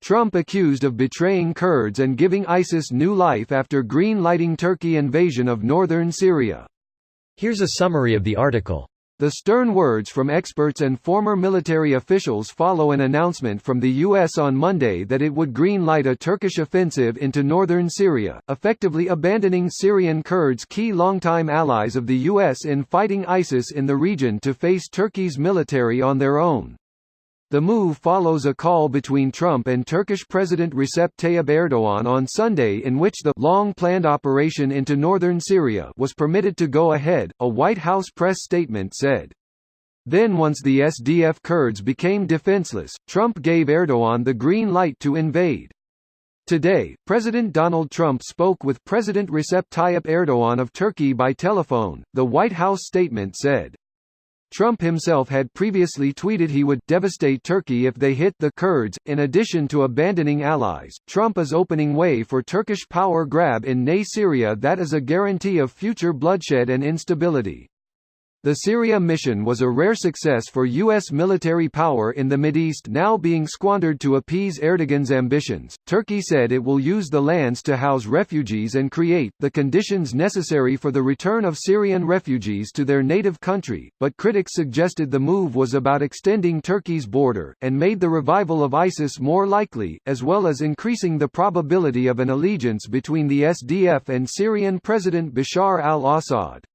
Trump accused of betraying Kurds and giving ISIS new life after green-lighting Turkey invasion of northern Syria. Here's a summary of the article. The stern words from experts and former military officials follow an announcement from the U.S. on Monday that it would green-light a Turkish offensive into northern Syria, effectively abandoning Syrian Kurds, key longtime allies of the U.S. in fighting ISIS in the region, to face Turkey's military on their own. The move follows a call between Trump and Turkish President Recep Tayyip Erdogan on Sunday in which the long-planned operation into northern Syria was permitted to go ahead, a White House press statement said. Then once the SDF Kurds became defenseless, Trump gave Erdogan the green light to invade. Today, President Donald Trump spoke with President Recep Tayyip Erdogan of Turkey by telephone, the White House statement said. Trump himself had previously tweeted he would devastate Turkey if they hit the Kurds. In addition to abandoning allies, Trump is opening way for Turkish power grab in Syria that is a guarantee of future bloodshed and instability. The Syria mission was a rare success for U.S. military power in the Mideast, now being squandered to appease Erdogan's ambitions. Turkey said it will use the lands to house refugees and create the conditions necessary for the return of Syrian refugees to their native country, but critics suggested the move was about extending Turkey's border, and made the revival of ISIS more likely, as well as increasing the probability of an allegiance between the SDF and Syrian President Bashar al-Assad.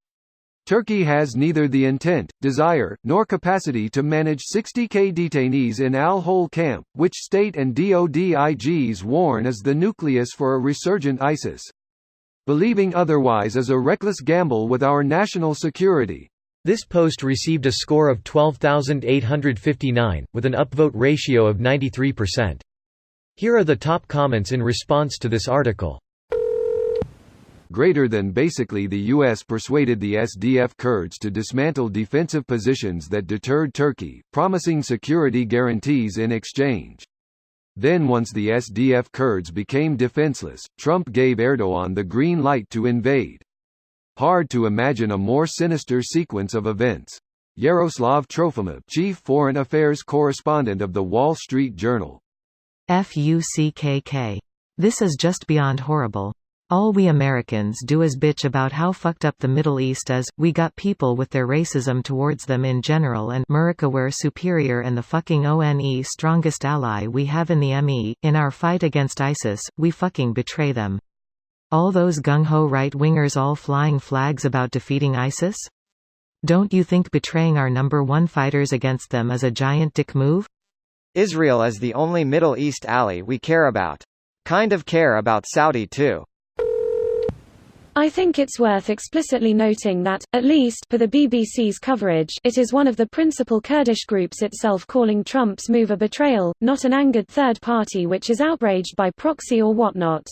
Turkey has neither the intent, desire, nor capacity to manage 60,000 detainees in al-Hol camp, which state and DODIGs warn is the nucleus for a resurgent ISIS. Believing otherwise is a reckless gamble with our national security. This post received a score of 12,859, with an upvote ratio of 93%. Here are the top comments in response to this article. Greater than basically the U.S. persuaded the SDF Kurds to dismantle defensive positions that deterred Turkey, promising security guarantees in exchange. Then once the SDF Kurds became defenseless, Trump gave Erdogan the green light to invade. Hard to imagine a more sinister sequence of events. Yaroslav Trofimov, chief foreign affairs correspondent of The Wall Street Journal. FUCKK. This is just beyond horrible. All we Americans do is bitch about how fucked up the Middle East is. We got people with their racism towards them in general, and America, we're superior and the fucking ONE strongest ally we have in the ME. In our fight against ISIS, we fucking betray them. All those gung-ho right-wingers all flying flags about defeating ISIS? Don't you think betraying our number one fighters against them is a giant dick move? Israel is the only Middle East ally we care about. Kind of care about Saudi too. I think it's worth explicitly noting that, at least for the BBC's coverage, it is one of the principal Kurdish groups itself calling Trump's move a betrayal, not an angered third party which is outraged by proxy or whatnot.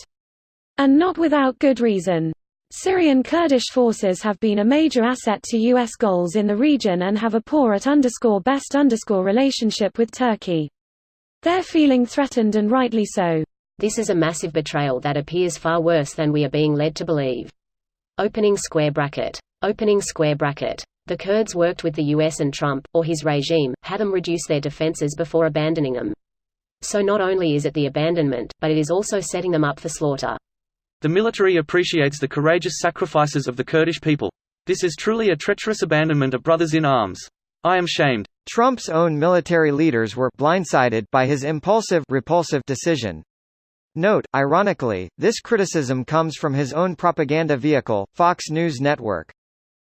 And not without good reason. Syrian Kurdish forces have been a major asset to U.S. goals in the region and have a poor at _best relationship with Turkey. They're feeling threatened, and rightly so. This is a massive betrayal that appears far worse than we are being led to believe. Opening square bracket. The Kurds worked with the US and Trump, or his regime, had them reduce their defenses before abandoning them. So not only is it the abandonment, but it is also setting them up for slaughter. The military appreciates the courageous sacrifices of the Kurdish people. This is truly a treacherous abandonment of brothers in arms. I am shamed. Trump's own military leaders were blindsided by his impulsive, repulsive decision. Note, ironically, this criticism comes from his own propaganda vehicle, Fox News Network.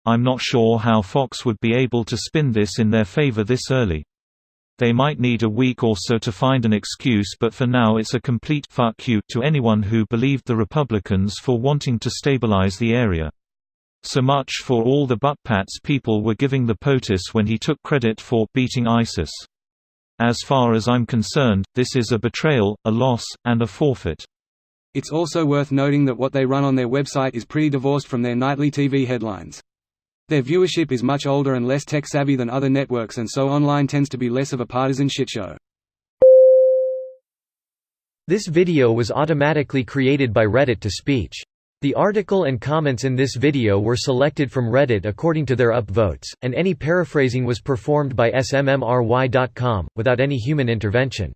I'm not sure how Fox would be able to spin this in their favor this early. They might need a week or so to find an excuse, but for now it's a complete fuck you to anyone who believed the Republicans for wanting to stabilize the area. So much for all the butt-pats people were giving the POTUS when he took credit for beating ISIS. As far as I'm concerned, this is a betrayal, a loss, and a forfeit. It's also worth noting that what they run on their website is pretty divorced from their nightly TV headlines. Their viewership is much older and less tech-savvy than other networks, and so online tends to be less of a partisan shitshow. This video was automatically created by Reddit to speech. The article and comments in this video were selected from Reddit according to their upvotes, and any paraphrasing was performed by smmry.com, without any human intervention.